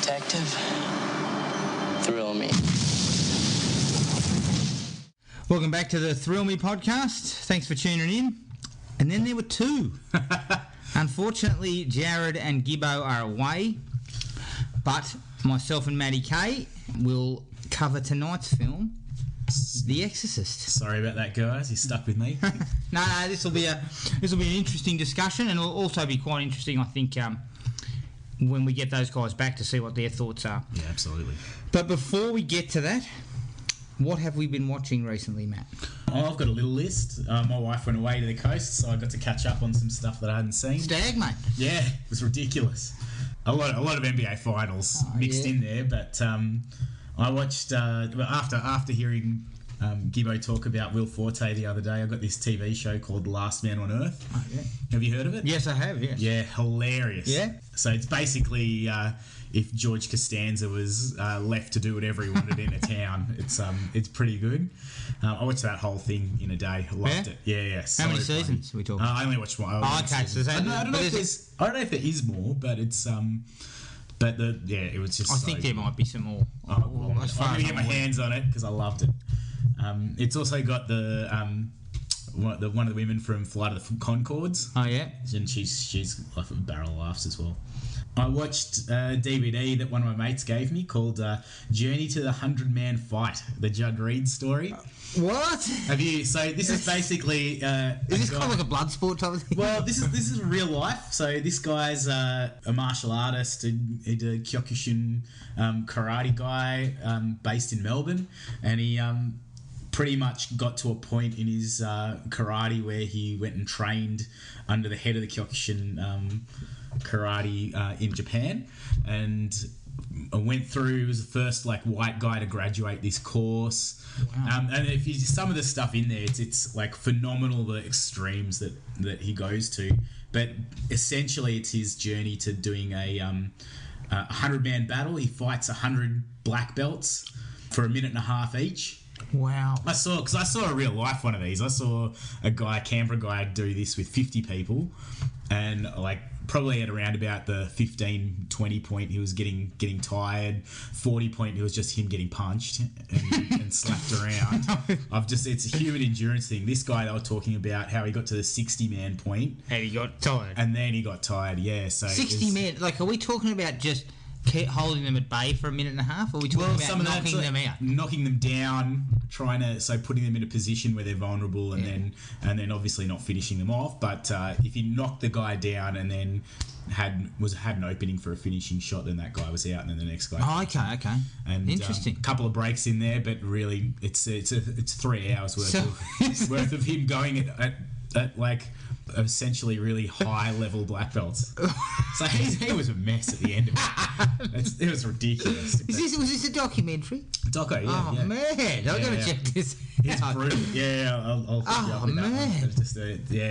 detective. Thrill me. Welcome back to the Thrill Me podcast. Thanks for tuning in. And then there were two. Unfortunately, Jared and Gibbo are away, but myself and Matty K will cover tonight's film, The Exorcist. Sorry about that, guys. You're stuck with me. No, this will be an interesting discussion, and it'll also be quite interesting, I think, when we get those guys back to see what their thoughts are. Yeah, absolutely. But before we get to that, what have we been watching recently, Matt? Oh, I've got a little list. My wife went away to the coast, so I got to catch up on some stuff that I hadn't seen. Stag, mate. Yeah, it was ridiculous. A lot of NBA finals mixed in there, but I watched after hearing Gibbo talk about Will Forte the other day. I got this TV show called Last Man on Earth. Oh, yeah. Have you heard of it? Yes, I have. Yes. Yeah, hilarious. Yeah. So it's basically if George Costanza was left to do whatever he wanted in a town. It's pretty good. I watched that whole thing in a day. I loved it. Yeah. How many seasons are we talking? I only watched one. Okay, so I don't know if there is more, but it's it was just. I think there might be some more. I'm going to get my hands on it because I loved it. It's also got the one of the women from Flight of the Conchords. Oh yeah, and she's like a barrel of laughs as well. I watched a DVD that one of my mates gave me called Journey to the 100-Man Fight, the Judd Reed story. What? Have you? So this is basically. Is this kind of like a blood sport type of thing? Well, this is real life. So this guy's a martial artist, a Kyokushin karate guy based in Melbourne, and he pretty much got to a point in his karate where he went and trained under the head of the Kyokushin karate in Japan, and went through. He was the first white guy to graduate this course. Wow. And if you some of the stuff in there, it's like phenomenal, the extremes that he goes to. But essentially, it's his journey to doing a 100-man battle. He fights 100 black belts for a minute and a half each. Wow. I saw a real life one of these. I saw a Canberra guy do this with 50 people, and probably at around about the 15, 20 point, he was getting tired. 40 point, it was just him getting punched and slapped around. It's a human endurance thing. This guy, they were talking about how he got to the 60-man point. And he got tired. And then he got tired, yeah. So 60 men, are we talking about just holding them at bay for a minute and a half, or are we talking about knocking them out? Knocking them down, putting them in a position where they're vulnerable, and then obviously not finishing them off. But if you knock the guy down and then had an opening for a finishing shot, then that guy was out, and then the next guy. Oh, okay. And interesting. A couple of breaks in there, but really, it's 3 hours worth of him going at essentially really high level black belts. So he was a mess at the end of it. It was ridiculous. Was this a documentary? Doco, yeah. Oh, yeah. Man, I've got to check this out. It's brutal. Yeah, I'll hook you up with that one. It's just,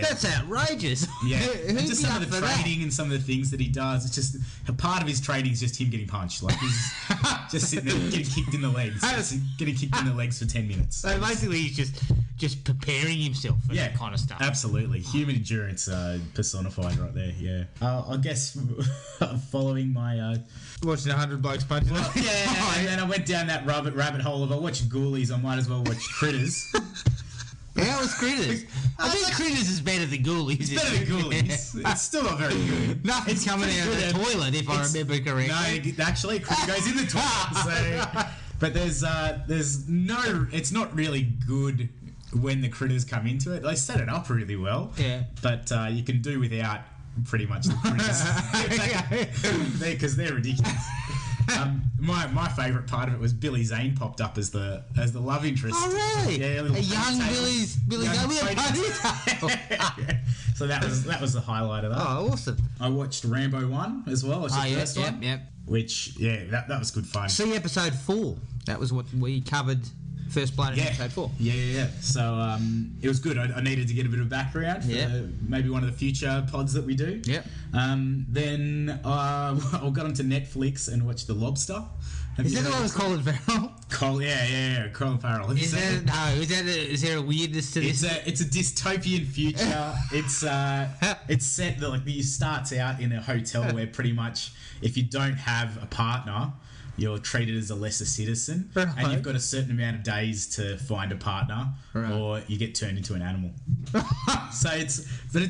that's outrageous. Yeah. And just some of the training and some of the things that he does, it's just a part of his training is just him getting punched. He's just sitting there getting kicked in the legs. Getting kicked in the legs for 10 minutes. So basically he's just preparing himself for that kind of stuff. Absolutely. Human endurance personified right there, yeah. I guess following my... Watching 100 blokes punching. Well, yeah, and then I went down that rabbit hole of I watched Ghoulies, I might as well watch Critters. How was Critters? I think Critters is better than Ghoulies. It's better than Ghoulies. It's still not very good. Nothing's coming out of the toilet, if I remember correctly. No, actually, a critter goes in the toilet. So, but there's no... It's not really good when the critters come into it. They set it up really well. Yeah. But you can do without pretty much the critters. Because they're ridiculous. My favourite part of it was Billy Zane popped up as the love interest. Oh really? Yeah, a young Billy Zane with a ponytail. So that was the highlight of that. Oh, awesome! I watched Rambo 1 as well. It's the first one. Yep. Which that was good fun. See episode 4. That was what we covered First Blood in episode 4. Yeah. So it was good. I needed to get a bit of background for maybe one of the future pods that we do. Yep. Then I got onto Netflix and watched The Lobster. Is that the one with Colin Farrell? Yeah, Colin Farrell. Is there a weirdness to this? It's a dystopian future. It's set that it starts out in a hotel where pretty much if you don't have a partner, you're treated as a lesser citizen, and you've got a certain amount of days to find a partner, or you get turned into an animal. So it's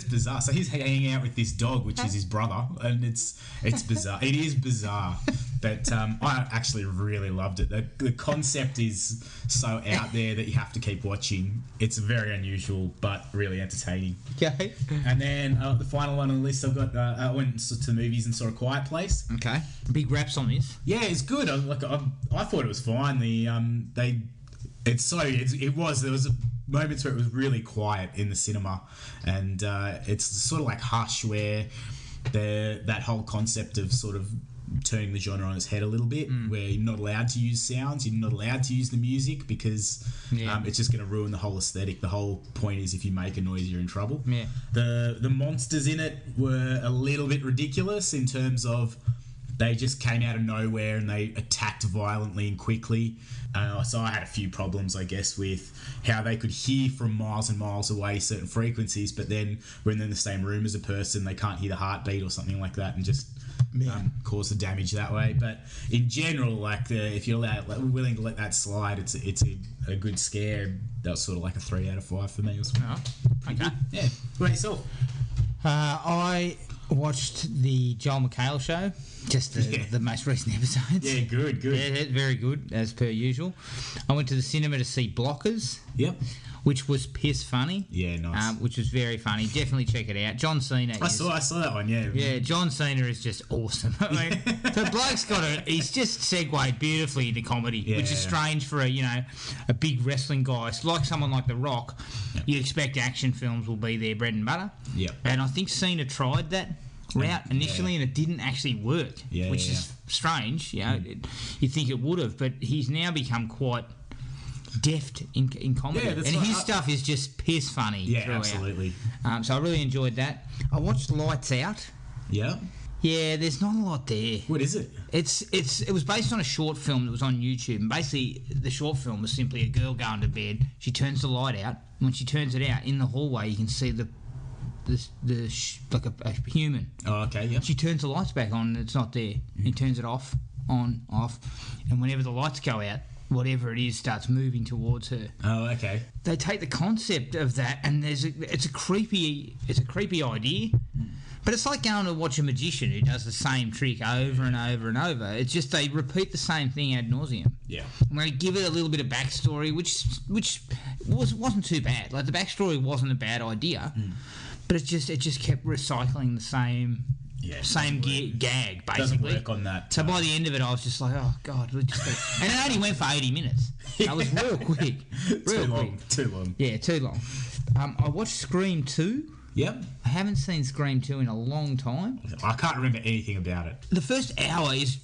bizarre. So he's hanging out with this dog, which is his brother, and it's bizarre. It is bizarre, but I actually really loved it. The concept is so out there that you have to keep watching. It's very unusual, but really entertaining. Okay. And then the final one on the list, I went to the movies and saw A Quiet Place. Okay. Big raps on this. Yeah, it's good. I thought it was fine. There was moments where it was really quiet in the cinema, and it's sort of like Hush, where that whole concept of sort of turning the genre on its head a little bit, where you're not allowed to use sounds, you're not allowed to use the music because it's just going to ruin the whole aesthetic. The whole point is if you make a noise, you're in trouble. Yeah. The monsters in it were a little bit ridiculous in terms of they just came out of nowhere and they attacked violently and quickly. So I had a few problems, I guess, with how they could hear from miles and miles away certain frequencies, but then when they're in the same room as a person, they can't hear the heartbeat or something like that, and just cause the damage that way. But in general, if you're willing to let that slide, it's a good scare. That was sort of like a 3 out of 5 for me. Oh, okay. Yeah. What about yourself? I watched the Joel McHale show, just the most recent episodes. Yeah, good. Yeah, very good, as per usual. I went to the cinema to see Blockers. Yep. Which was piss funny. Yeah, nice. Which was very funny. Definitely check it out. John Cena. I saw that one. Yeah. Yeah, John Cena is just awesome. I mean, the bloke's he's just segued beautifully into comedy, which is strange for a big wrestling guy. It's like someone like The Rock. Yep. You expect action films will be their bread and butter. Yeah. And I think Cena tried that route initially, and it didn't actually work, which is strange. You'd think it would have, but he's now become quite deft in comedy, and his stuff is just piss funny. Yeah, throughout. absolutely. So I really enjoyed that. I watched Lights Out. Yeah. Yeah, there's not a lot there. What is it? It was based on a short film that was on YouTube, and basically the short film was simply a girl going to bed. She turns the light out, and when she turns it out in the hallway, you can see like a human. Oh, okay. Yeah. She turns the lights back on, and it's not there. He turns it off, on, off, and whenever the lights go out, whatever it is starts moving towards her. Oh, okay. They take the concept of that, and it's a creepy idea. But it's like going to watch a magician who does the same trick over and over and over. It's just they repeat the same thing ad nauseum. Yeah. And they give it a little bit of backstory, which wasn't too bad. Like the backstory wasn't a bad idea, but it just kept recycling the same. Yeah, gag, basically. Doesn't work on that. So by the end of it, I was just like, oh, God. And it only went for 80 minutes. That was real quick. Too long. Yeah, too long. I watched Scream 2. Yep. I haven't seen Scream 2 in a long time. I can't remember anything about it. The first hour is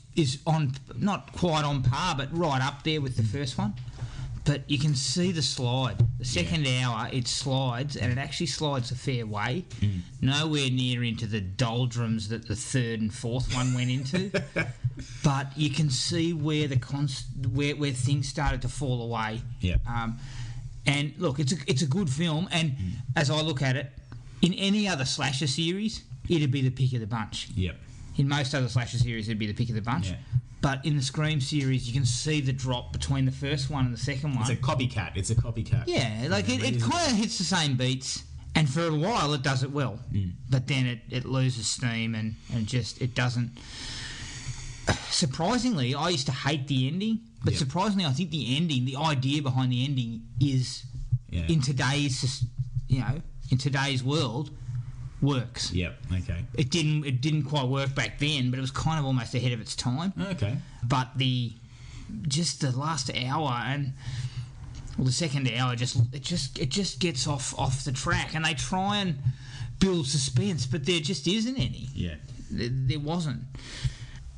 on, not quite on par, but right up there with the first one. But you can see the slide. The second hour, it slides, and it actually slides a fair way. Nowhere near into the doldrums that the third and fourth one went into. But you can see where where things started to fall away. Yeah. And look, it's a good film, and as I look at it, in any other slasher series, it'd be the pick of the bunch. Yep. In most other slasher series, it'd be the pick of the bunch. Yeah. But in the Scream series, you can see the drop between the first one and the second one. It's a copycat. Yeah, like it kind of hits the same beats, and for a while it does it well. But then it loses steam and just it doesn't. Surprisingly, I used to hate the ending, but surprisingly, I think the ending, the idea behind the ending, is in today's world. Works. Yep. Okay. It didn't quite work back then, but it was kind of almost ahead of its time. Okay. But the last hour the second hour it just gets off the track, and they try and build suspense, but there just isn't any. Yeah. There wasn't.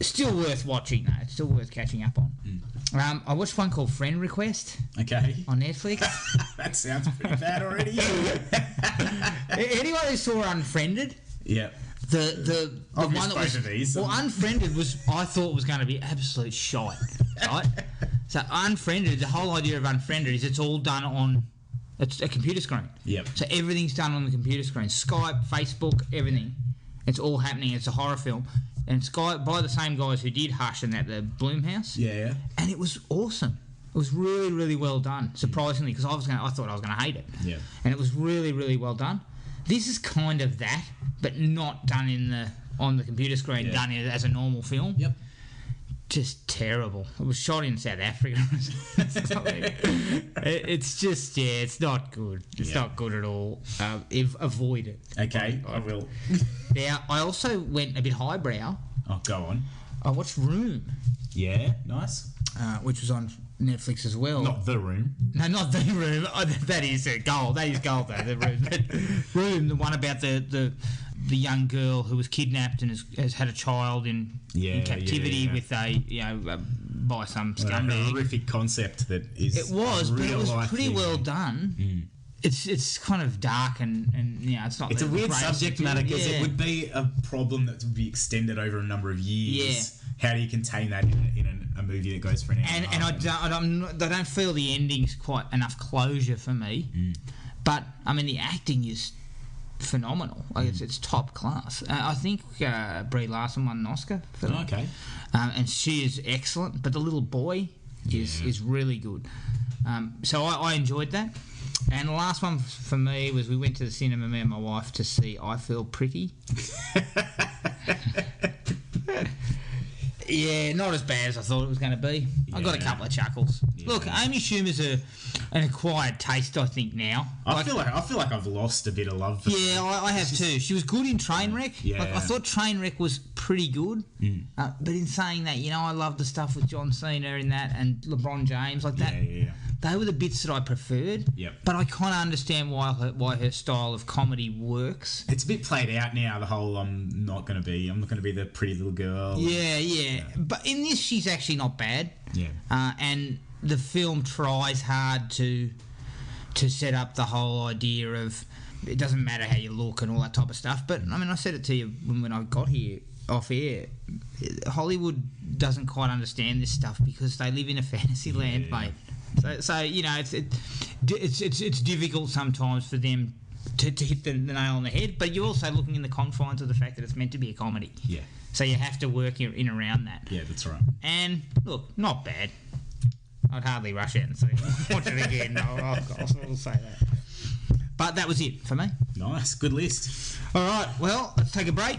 Still worth watching, though. It's still worth catching up on. I watched one called Friend Request Okay. on Netflix. That sounds pretty bad already. Anyone who saw Unfriended, Yeah. the I've one missed that both was of these. well, Unfriended I thought was going to be absolute shite, right? So Unfriended, the whole idea of Unfriended is it's all done on it's a computer screen. Yep. So everything's done on the computer screen. Skype, Facebook, everything. It's all happening. It's a horror film. And it's by the same guys who did Hush and that, the Bloomhouse. Yeah. And it was awesome. It was really, really well done, surprisingly, because I thought I was going to hate it. Yeah. And it was really, really well done. This is kind of that, but not done on the computer screen, done as a normal film. Yep. Just terrible. It was shot in South Africa. It's just, it's not good. It's not good at all. Avoid it. Okay, I will. Now, I also went a bit highbrow. Oh, go on. I watched Room, Yeah, nice. which was on Netflix as well. Not The Room. No, not The Room. Oh, that is gold. That is gold, though. The Room. Room, the one about the young girl who was kidnapped and has had a child in captivity with by some A scumbag. horrific concept that is. It was, but it was pretty well done. Mm. It's kind of dark and it's not. It's a weird subject matter because it would be a problem that would be extended over a number of years. How do you contain that in a movie that goes for an hour? And I don't feel the ending's quite enough closure for me. But I mean, the acting is phenomenal. Like it's top class. I think Brie Larson won an Oscar for that. Okay. And she is excellent. But the little boy is really good. So I enjoyed that. And the last one for me was we went to the cinema, me and my wife, to see I Feel Pretty. Yeah, not as bad as I thought it was going to be. I got a couple of chuckles. Yeah. Look, Amy Schumer's an acquired taste, I think now. I feel like I've lost a bit of love for her. Yeah, I have too. She was good in Trainwreck. Yeah. Like, I thought Trainwreck was pretty good. But in saying that, I love the stuff with John Cena in that and LeBron James like that. Yeah. They were the bits that I preferred. Yep. But I kind of understand why her style of comedy works. It's a bit played out now. The whole I'm not going to be the pretty little girl. Yeah. But in this, she's actually not bad. Yeah. And the film tries hard to set up the whole idea of it doesn't matter how you look and all that type of stuff. But I mean, I said it to you when I got here off air. Hollywood doesn't quite understand this stuff because they live in a fantasy land, mate. So it's difficult sometimes for them to hit the nail on the head. But you're also looking in the confines of the fact that it's meant to be a comedy. Yeah. So you have to work in around that. Yeah, that's right. And look, not bad. I'd hardly rush out and see watch it again. I'll say that. But that was it for me. Nice, good list. All right, well, let's take a break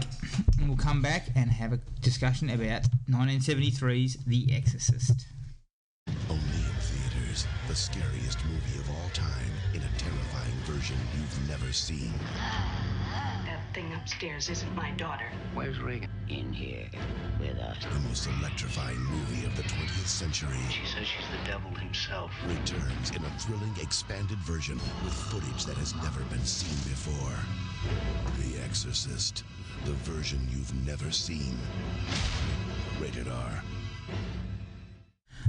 and we'll come back and have a discussion about 1973's The Exorcist. Only in theaters, the scariest movie of all time in a terrifying version you've never seen. That thing upstairs isn't my daughter. Where's Regan? In here with us. The most electrifying movie of the 20th century She says she's the devil himself. returns in a thrilling expanded version with footage that has never been seen before. The Exorcist, the version you've never seen. Rated R.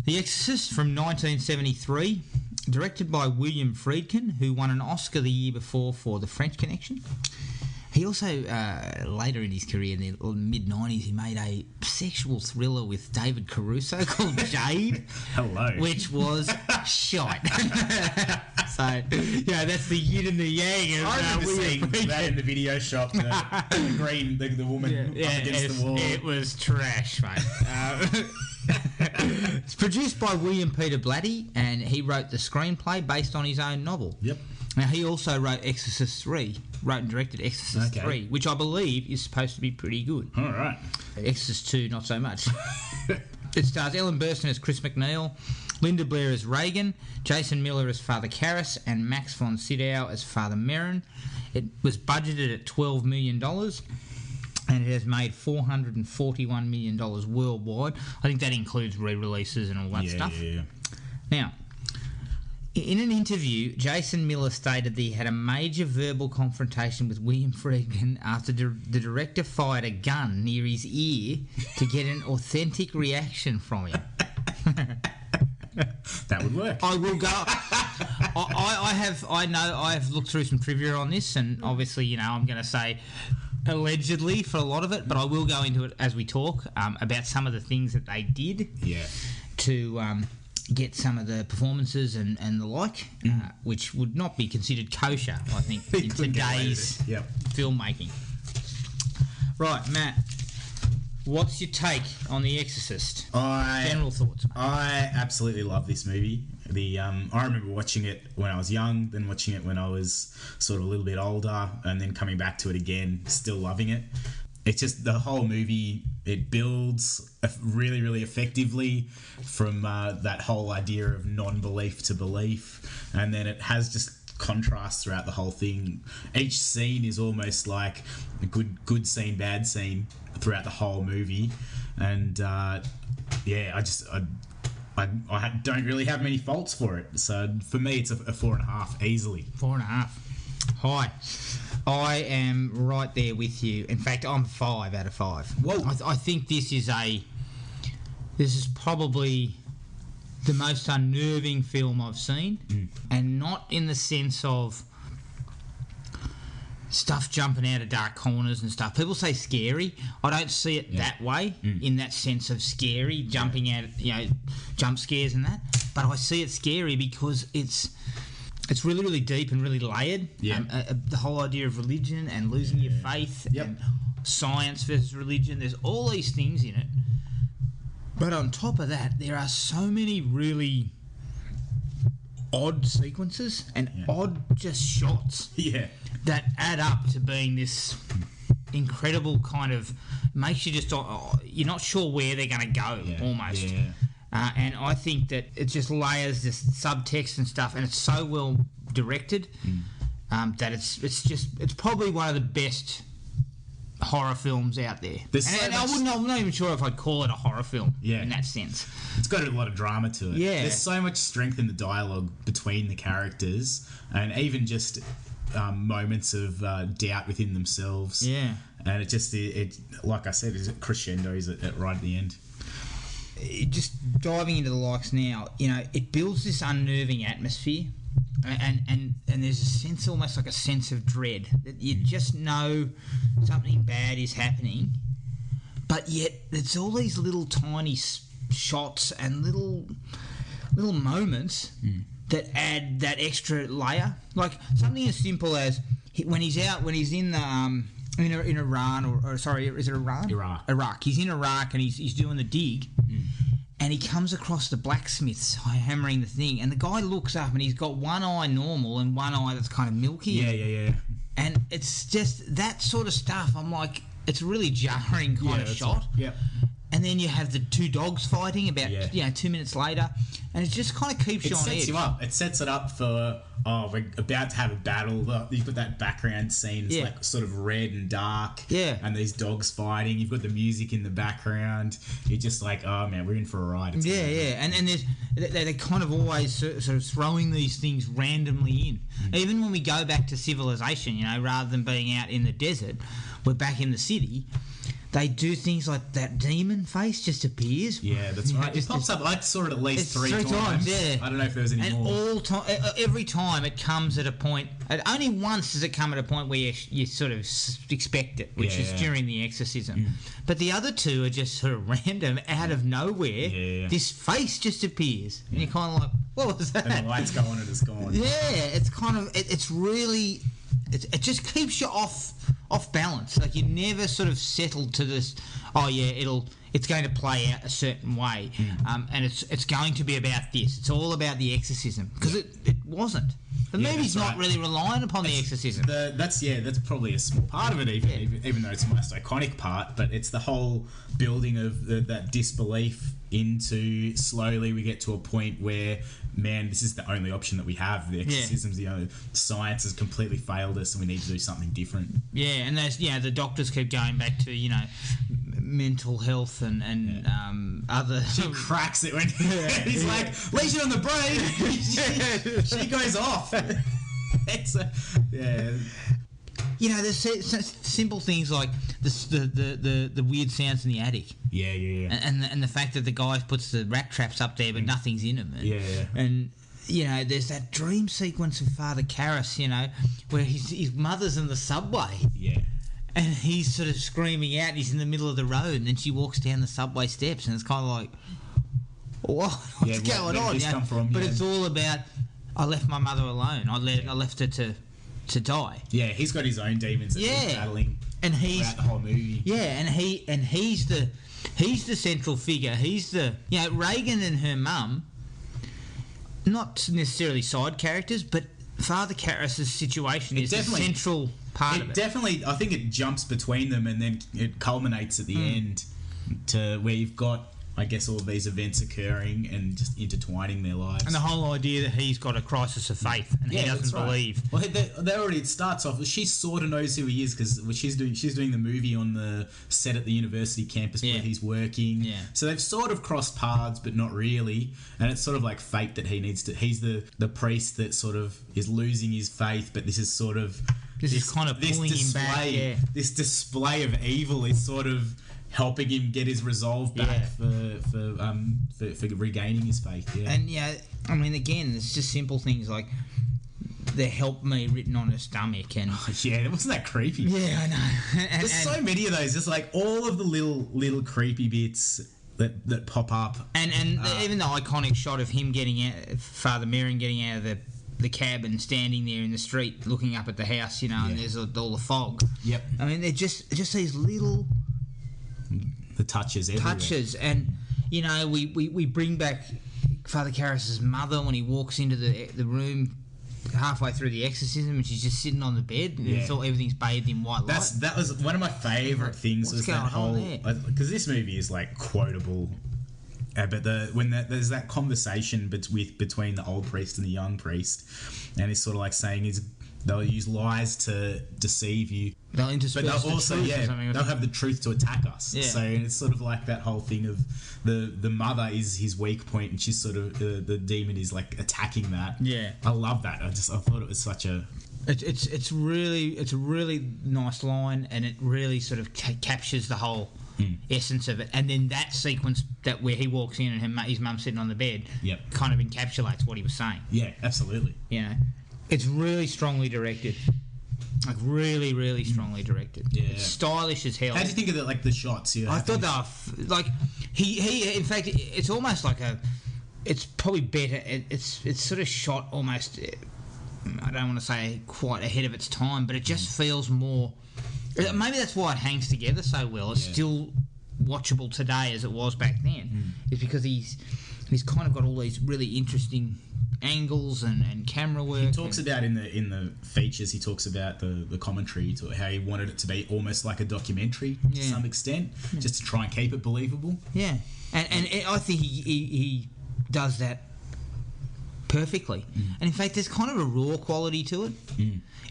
The Exorcist from 1973, directed by William Friedkin, who won an Oscar the year before for The French Connection. He also, later in his career, in the mid-90s, he made a sexual thriller with David Caruso called Jade. Hello. Which was shite. So, that's the yin and the yang of I remember seeing William Friedkin. that in the video shop. The green, the woman up against the wall. It was trash, mate. It's produced by William Peter Blatty, and he wrote the screenplay based on his own novel. Yep. Now, he also wrote Exorcist 3, wrote and directed Exorcist 3, which I believe is supposed to be pretty good. All right. Exorcist 2, not so much. It stars Ellen Burstyn as Chris McNeil, Linda Blair as Reagan, Jason Miller as Father Karras, and Max von Sydow as Father Merrin. It was budgeted at $12 million. And it has made $441 million worldwide. I think that includes re-releases and all that stuff. Yeah. Now, In an interview, Jason Miller stated that he had a major verbal confrontation with William Friedkin after the director fired a gun near his ear to get an authentic reaction from him. That would work. I will go. I have looked through some trivia on this, and obviously, you know, I'm going to say allegedly for a lot of it, but I will go into it as we talk about some of the things that they did to get some of the performances and the like, which would not be considered kosher, I think, in today's filmmaking. Right, Matt, what's your take on The Exorcist? General thoughts, mate. I absolutely love this movie. I remember watching it when I was young, then watching it when I was sort of a little bit older, and then coming back to it again, still loving it. It's just the whole movie, it builds really, really effectively from that whole idea of non-belief to belief, and then it has just contrast throughout the whole thing. Each scene is almost like a good scene, bad scene throughout the whole movie, and I don't really have many faults for it. So for me, it's a 4.5 easily. 4.5. Hi. I am right there with you. In fact, I'm 5 out of 5. Whoa. I think this is probably the most unnerving film I've seen, and not in the sense of stuff jumping out of dark corners and stuff. People say scary. I don't see it that way, in that sense of scary, jumping out, you know, jump scares and that. But I see it scary because it's really, really deep and really layered. Yeah. The whole idea of religion and losing your faith and science versus religion. There's all these things in it. But on top of that, there are so many really odd sequences and odd just shots that add up to being this incredible kind of... makes you just... you're not sure where they're going to go, almost. Yeah. And I think that it just layers this subtext and stuff, and it's so well directed that it's probably one of the best horror films out there. I'm not even sure if I'd call it a horror film in that sense. It's got a lot of drama to it. Yeah. There's so much strength in the dialogue between the characters, and even just moments of doubt within themselves. Yeah. And it like I said, it crescendos right at the end. Just diving into the likes now, you know, it builds this unnerving atmosphere, and there's a sense, almost like a sense of dread, that you just know something bad is happening, but yet it's all these little tiny shots and little moments that add that extra layer. Like something as simple as when he's in the in Iran, or sorry, is it Iran? Iraq. He's in Iraq and he's doing the dig, and he comes across the blacksmiths hammering the thing, and the guy looks up and he's got one eye normal and one eye that's kind of milky. Yeah. And it's just that sort of stuff. I'm like, it's a really jarring kind of shot. Yeah. And then you have the two dogs fighting about 2 minutes later, and it just kind of keeps you on edge. It sets you up. It sets it up for, we're about to have a battle. You've got that background scene. It's like sort of red and dark. Yeah. And these dogs fighting. You've got the music in the background. You're just like, oh man, we're in for a ride. It's And there's they're kind of always sort of throwing these things randomly in. Even when we go back to civilization, you know, rather than being out in the desert, we're back in the city. They do things like that demon face just appears. Yeah, that's right. It pops up. I saw it at least three times. Yeah. I don't know if there was any more. Every time it comes at a point. Only once does it come at a point where you sort of expect it, which is during the exorcism. But the other two are just sort of random, out of nowhere. Yeah. This face just appears, and you're kind of like, "What was that?" And the lights go on and it's gone. Yeah, it's kind of. It's really. It just keeps you off balance. Like you never sort of settled to this. Oh yeah, it's going to play out a certain way, and it's going to be about this. It's all about the exorcism, because it wasn't. The movie's not really relying upon the exorcism. That's probably a small part of it, even though it's the most iconic part. But it's the whole building of that disbelief into slowly we get to a point where, man, this is the only option that we have. The exorcism's the only. Science has completely failed us, and we need to do something different. Yeah, and there's the doctors keep going back to mental health and other. She cracks it when he's like, lesion on the brain. she goes off. It's yeah. You know, there's simple things like the weird sounds in the attic. Yeah. And the fact that the guy puts the rat traps up there but nothing's in them. And you know, there's that dream sequence of Father Karras, you know, where his mother's in the subway. Yeah. And he's sort of screaming out, he's in the middle of the road, and then she walks down the subway steps, and it's kind of like, what's going on? Where did this come from? But it's all about, I left my mother alone. I left her to die. Yeah, he's got his own demons that he's battling throughout the whole movie. Yeah, and he's the central figure. He's the, you know, Reagan and her mum, not necessarily side characters, but Father Karras' situation is the central part of it. Definitely, I think it jumps between them and then it culminates at the end to where you've got, I guess, all of these events occurring and just intertwining their lives. And the whole idea that he's got a crisis of faith and he doesn't believe. Well, they already, it starts off, she sort of knows who he is because she's doing the movie on the set at the university campus where he's working. Yeah. So they've sort of crossed paths, but not really. And it's sort of like fate that he's the priest that sort of is losing his faith, but this is sort of... This is kind of pulling him back, yeah. This display of evil is sort of helping him get his resolve back for regaining his faith. Yeah. And yeah, I mean, again, it's just simple things like the "help me" written on her stomach, and wasn't that creepy? Yeah, I know. There's so many of those. Just like all of the little creepy bits that pop up, and even the iconic shot of him getting out, Father Merrin getting out of the cab and standing there in the street looking up at the house, you know, and there's all the fog. Yep. I mean, they're just these little... The touches everywhere. And, you know, we bring back Father Karras' mother when he walks into the room halfway through the exorcism and she's just sitting on the bed and it's all, everything's bathed in white light. That was one of my favourite things. What's was that whole... Because this movie is, like, quotable... but there's that conversation between the old priest and the young priest, and he's sort of like saying they'll use lies to deceive you, they'll intersperse, but they'll also they'll have the truth to attack us. Yeah. So it's sort of like that whole thing of the mother is his weak point, and she's sort of the demon is like attacking that. Yeah, I love that. I thought it was such a. It's a really nice line, and it really sort of captures the whole essence of it. And then that sequence where he walks in and his mum's sitting on the bed, kind of encapsulates what he was saying. Yeah, absolutely. You know, it's really strongly directed, like really, really strongly directed. Yeah, it's stylish as hell. How do you think of like the shots? I thought they were like he. In fact, it's almost like it's probably better. It's sort of shot almost. I don't want to say quite ahead of its time, but it just feels more... Maybe that's why it hangs together so well. It's still watchable today as it was back then. Is because he's kind of got all these really interesting angles and camera work. He talks about in the features, he talks about the commentary, to how he wanted it to be almost like a documentary to some extent, just to try and keep it believable. Yeah, and I think he does that perfectly. And in fact, there's kind of a raw quality to it.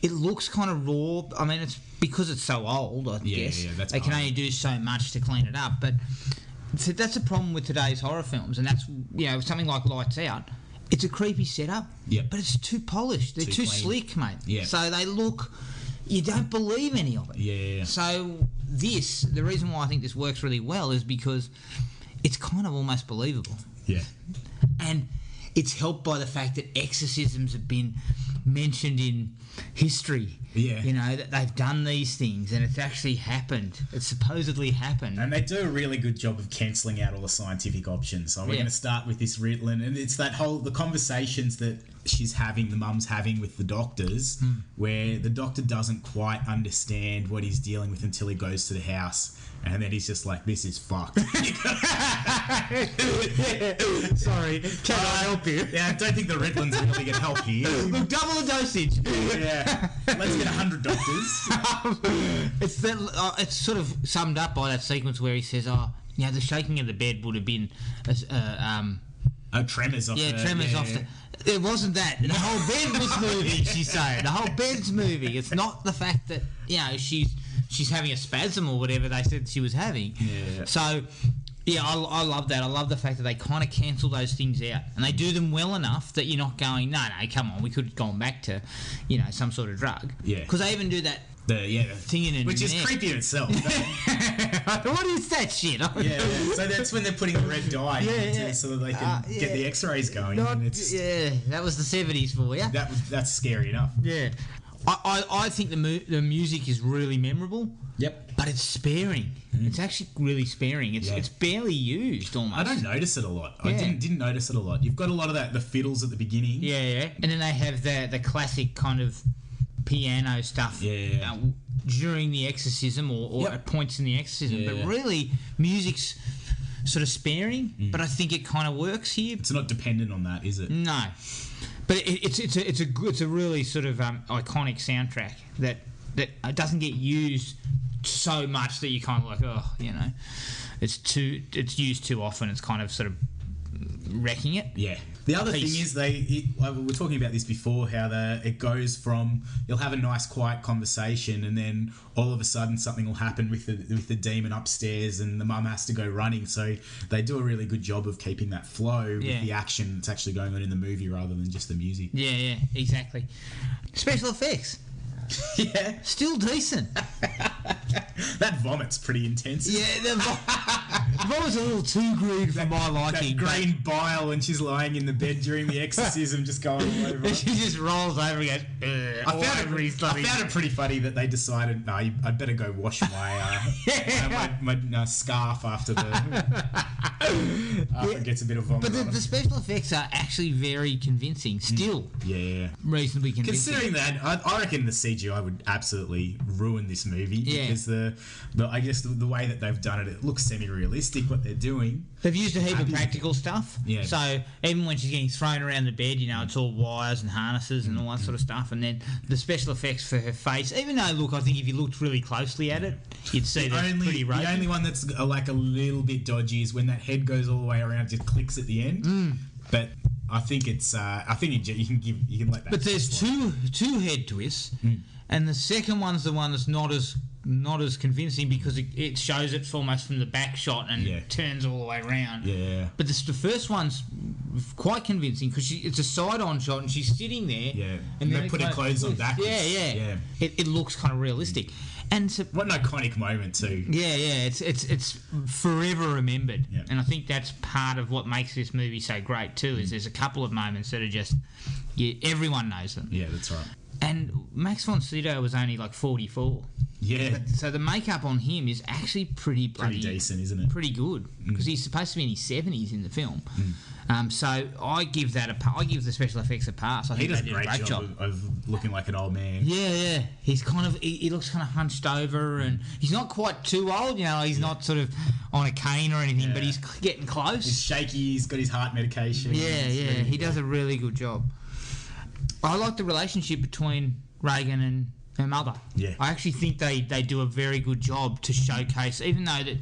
It looks kind of raw. I mean, it's because it's so old, I guess. That's they can only do so much to clean it up. But so that's a problem with today's horror films, and that's, you know, something like Lights Out. It's a creepy setup, but it's too polished. They're too slick, mate. Yeah. So they look... You don't believe any of it. Yeah. So the reason why I think this works really well is because it's kind of almost believable. Yeah. And it's helped by the fact that exorcisms have been mentioned in history. Yeah. You know, that they've done these things and it's actually happened. It's supposedly happened. And they do a really good job of cancelling out all the scientific options. So we're going to start with this Ritalin, and it's that the conversations that the mum's having with the doctors, where the doctor doesn't quite understand what he's dealing with until he goes to the house. And then he's just like, this is fucked. Sorry, can I help you? Yeah, I don't think the Ritalin's really going to help here. Look, double the dosage. Yeah. Let's get 100 doctors. It's sort of summed up by that sequence where he says, the shaking of the bed would have been... tremors off tremors off the... It wasn't that. The whole bed was moving, she's saying. The whole bed's moving. It's not the fact that, she's she's having a spasm or whatever they said she was having. Yeah. So, yeah, I love that. I love the fact that they kind of cancel those things out. And they do them well enough that you're not going, no, come on, we could have gone back to, some sort of drug. Yeah. Because they even do that thing in which is creepy in itself. What is that shit? Yeah, so that's when they're putting the red dye into so that they can get the X-rays going. That was the 70s for you. That's scary enough. Yeah. I think the music is really memorable. Yep. But it's sparing. It's actually really sparing. It's barely used almost. I don't notice it a lot. I Yeah. didn't notice it a lot. You've got a lot of the fiddles at the beginning. Yeah. And then they have the classic kind of piano stuff during the exorcism or at points in the exorcism. Yeah. But really, music's sort of sparing, but I think it kind of works here. It's not dependent on that, is it? No. But it's a really sort of iconic soundtrack that doesn't get used so much that you kind of like, it's used too often. It's kind of sort of wrecking it. Yeah. The other thing is we were talking about this before, how it goes from you'll have a nice quiet conversation and then all of a sudden something will happen with the demon upstairs and the mum has to go running. So they do a really good job of keeping that flow with the action that's actually going on in the movie rather than just the music. Yeah, exactly. Special effects. Yeah. Still decent. That vomit's pretty intense. Yeah, the vomit's a little too green for my liking. That green bile when she's lying in the bed during the exorcism just going all over. She just rolls over and goes, I found it pretty funny that they decided, no, I'd better go wash my scarf after it gets a bit of vomit. But the special effects are actually very convincing. Still. Yeah. Reasonably convincing. Considering that, I reckon the CGI would absolutely ruin this movie because I guess the way that they've done it looks semi-realistic what they're doing. They've used a heap of practical stuff. Yeah. So even when she's getting thrown around the bed, it's all wires and harnesses and all that sort of stuff. And then the special effects for her face, even though, look, I think if you looked really closely at it, you'd see that it's pretty ropey. The only one that's like a little bit dodgy is when that head goes all the way around, just clicks at the end. But I think it's. I think you can let that. But there's two head twists, and the second one's the one that's not as convincing because it shows it almost from the back shot and it turns all the way around. Yeah. But the first one's quite convincing because it's a side-on shot and she's sitting there. Yeah. And they put her clothes on backwards. Yeah. It looks kind of realistic. And so, what an iconic moment too. Yeah. It's forever remembered. Yeah. And I think that's part of what makes this movie so great too. Is there's a couple of moments that are just everyone knows them. Yeah, that's right. And Max von Sydow was only like 44. Yeah. So the makeup on him is actually pretty decent, isn't it? Pretty good because he's supposed to be in his 70s in the film. So I give the special effects a pass. I think he does they a did great job of looking like an old man. Yeah. He's kind of he looks kind of hunched over and he's not quite too old. He's not sort of on a cane or anything, but he's getting close. He's shaky. He's got his heart medication. Yeah. He does a really good job. I like the relationship between Reagan and her mother. Yeah. I actually think they do a very good job to showcase, even though that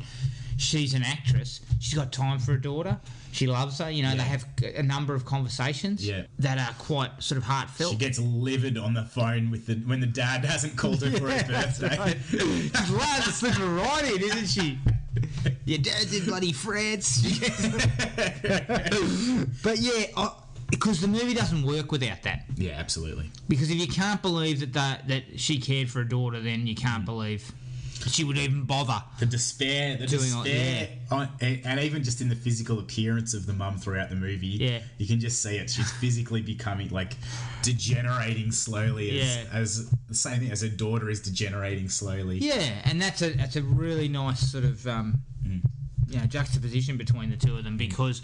she's an actress, she's got time for her daughter. She loves her. They have a number of conversations that are quite sort of heartfelt. She gets livid on the phone when the dad hasn't called her for his birthday. Right. She's right to slip her right in, isn't she? Your dad's in bloody France. But because the movie doesn't work without that. Yeah, absolutely. Because if you can't believe that she cared for her daughter, then you can't believe she would even bother. The despair, and even just in the physical appearance of the mum throughout the movie, you can just see it. She's physically becoming degenerating slowly, as the same thing as her daughter is degenerating slowly. Yeah, and that's a really nice sort of juxtaposition between the two of them because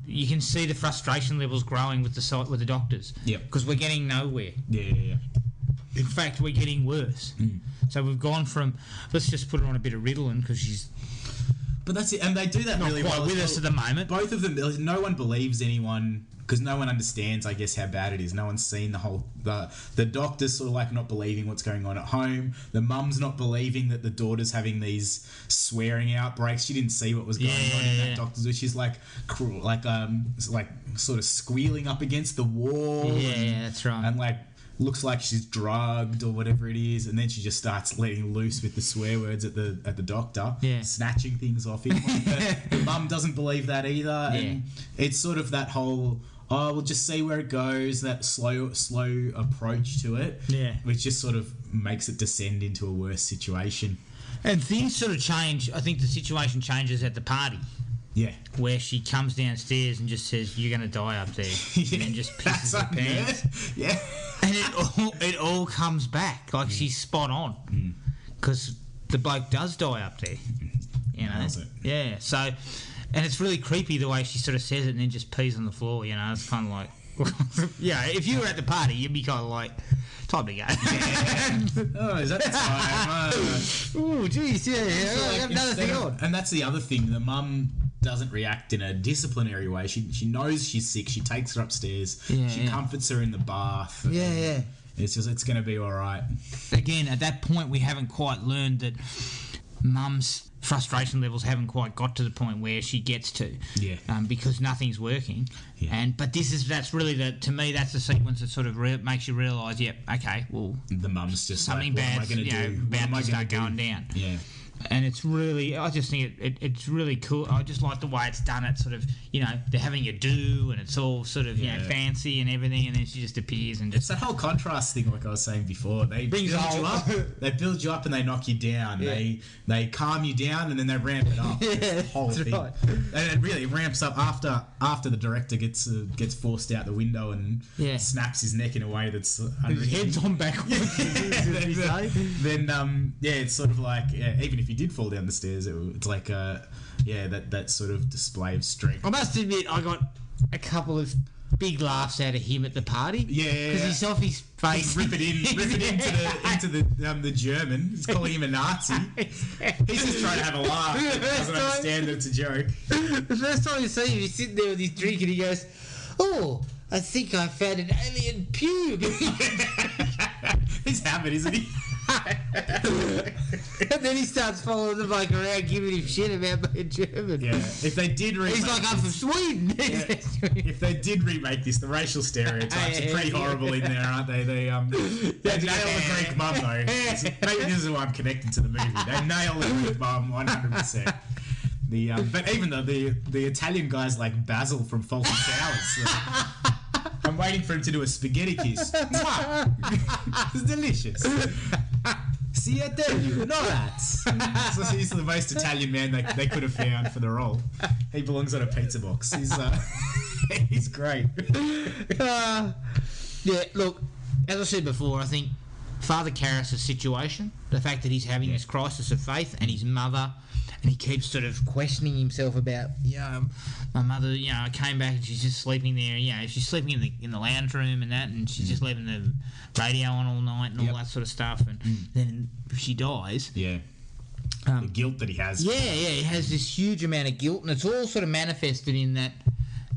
you can see the frustration levels growing with the doctors. Yep. Because we're getting nowhere. Yeah. In fact, we're getting worse. So we've gone from let's just put her on a bit of Ritalin because she's. But that's it, and they do that not really quite well with us at the moment. Both of them, no one believes anyone because no one understands, I guess, how bad it is. No one's seen the doctor's sort of not believing what's going on at home. The mum's not believing that the daughter's having these swearing outbreaks. She didn't see what was going on in that doctor's. She's sort of squealing up against the wall. Yeah, that's right. And looks like she's drugged or whatever it is, and then she just starts letting loose with the swear words at the doctor, snatching things off him. The mum doesn't believe that either, and it's sort of that whole, we'll just see where it goes, that slow approach to it, which just sort of makes it descend into a worse situation. And things sort of change. I think the situation changes at the party. Yeah. Where she comes downstairs and just says, "You're going to die up there." And then just pisses her pants. Yeah. And it all comes back. Like, she's spot on. Because the bloke does die up there. You know? Does it? Yeah. So, and it's really creepy the way she sort of says it and then just pees on the floor, you know? It's kind of like... yeah, if you were at the party, you'd be kind of like, time to go. Oh, is that the time? Oh, jeez, yeah. I have another thing on. And that's the other thing. The mum doesn't react in a disciplinary way. She knows she's sick. She takes her upstairs. She comforts her in the bath. Yeah. It's going to be all right. Again, at that point, we haven't quite learned that mum's frustration levels haven't quite got to the point where she gets to, because nothing's working. But that's really to me, that's the sequence that sort of makes you realise, okay, well, the mum's just something like, bad's about to start going down. Yeah. And it's really, I just think it's really cool. I just like the way it's done. It's sort of, they're having a do, and it's all sort of, fancy and everything, and then she just appears and just... It's that whole contrast thing, like I was saying before. They build you up, and they knock you down. Yeah. They calm you down, and then they ramp it up. Yeah, whole thing. Right. And it really ramps up after the director gets forced out the window and snaps his neck in a way that's... His head's on backwards. Then it's sort of like, even if he did fall down the stairs, it's like that sort of display of strength. I must admit, I got a couple of big laughs out of him at the party. Yeah, because he's off his face. Rip it into the German. He's calling him a Nazi. He's just trying to have a laugh. He doesn't understand that it's a joke. The first time you see him, he's sitting there with his drink and he goes, "Oh, I think I found an alien pube." His habit, isn't he? And then he starts following the bloke around, giving him shit about being German. Yeah, if they did remake, he's like, "I'm from Sweden." Yeah. If they did remake this, the racial stereotypes are pretty horrible in there, aren't they? They nail the Greek mum though. Maybe this is why I'm connected to the movie. They nail the Greek mum 100%. But even though the Italian guys like Basil from Fawlty Towers. I'm waiting for him to do a spaghetti kiss. It's delicious. See, I tell you, no rats. So he's the most Italian man they could have found for the role. He belongs on a pizza box. He's great. Look, as I said before, I think Father Karras' situation, the fact that he's having this crisis of faith, and his mother, and he keeps sort of questioning himself about, my mother, I came back and she's just sleeping there, she's sleeping in the lounge room and that, and she's just leaving the radio on all night and all that sort of stuff, and then if she dies... Yeah. The guilt that he has. Yeah, he has this huge amount of guilt, and it's all sort of manifested in that,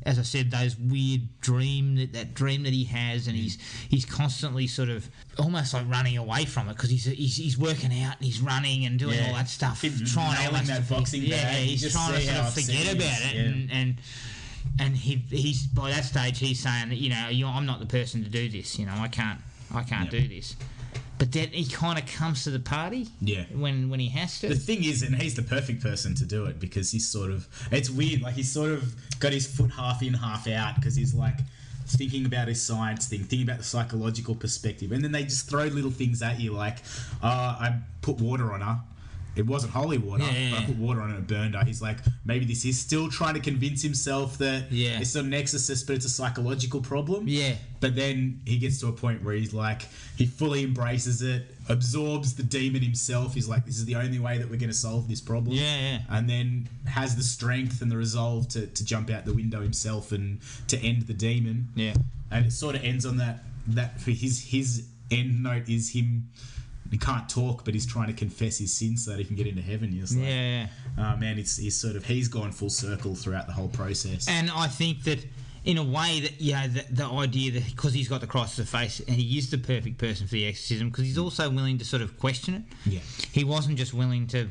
as I said, those weird that dream that he has, and he's constantly sort of almost like running away from it because he's working out and he's running and doing all that stuff, trying all that boxing bag. Yeah, he's trying to sort of forget about it, and he's by that stage he's saying that I'm not the person to do this. I can't do this. But then he kind of comes to the party when he has to. The thing is, and he's the perfect person to do it because he's sort of... It's weird, like he's sort of got his foot half in, half out because he's like thinking about his science thing, thinking about the psychological perspective. And then they just throw little things at you like, I put water on her. It wasn't holy water, but I put water on it and it burned her. He's like, maybe he's still trying to convince himself that it's not an exorcist, but it's a psychological problem. Yeah. But then he gets to a point where he's like, he fully embraces it, absorbs the demon himself. He's like, this is the only way that we're going to solve this problem. Yeah. And then has the strength and the resolve to jump out the window himself and to end the demon. Yeah. And it sort of ends on that for his end note is him... He can't talk, but he's trying to confess his sins so that he can get into heaven. He's like, man, he's gone full circle throughout the whole process. And I think that in a way that the idea that because he's got the crisis of faith and he is the perfect person for the exorcism because he's also willing to sort of question it. Yeah, he wasn't just willing to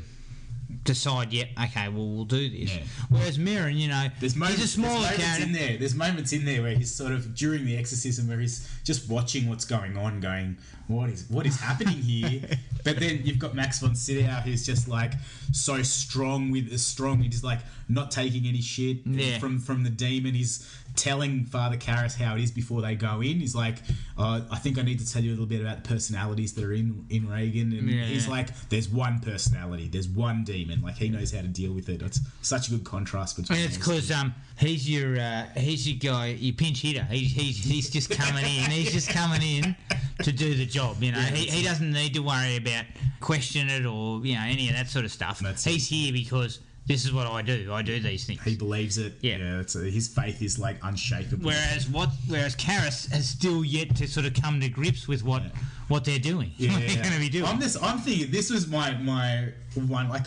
decide, okay, well, we'll do this. Yeah. Whereas Mirren, he's a smaller character. There's moments in there where he's sort of, during the exorcism, where he's just watching what's going on, going, what is happening here? But then you've got Max von Sydow, who's just like so strong, he's like not taking any shit from the demon. He's telling Father Karras how it is before they go in. He's like, I think I need to tell you a little bit about the personalities that are in Reagan. And he's like, there's one personality, there's one demon. Like, he knows how to deal with it. It's such a good contrast between. And it's because he's your guy, your pinch hitter. He's just coming in. He's just coming in to do the job. He doesn't need to worry about question it or any of that sort of stuff. He's here because this is what I do. I do these things. He believes it. Yeah. His faith is like unshakable. Whereas Karras has still yet to sort of come to grips with what they're doing. What they're going to be doing. I'm thinking this was my one. Like,